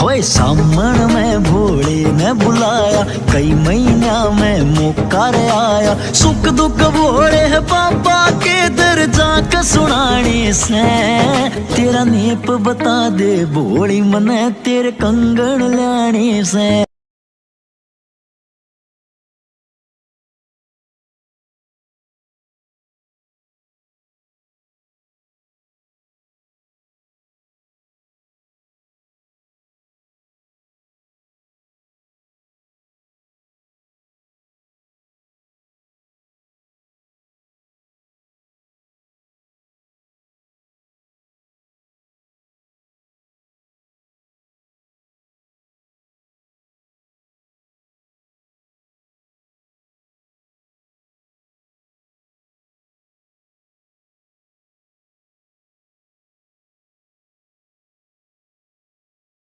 होए सामण में भोले ने बुलाया, कई महीना में मौका रे आया। सुख दुख भोले है पापा के दर जाकर सुनाने से। तेरा नेप बता दे भोली मने तेरे कंगन लाने से।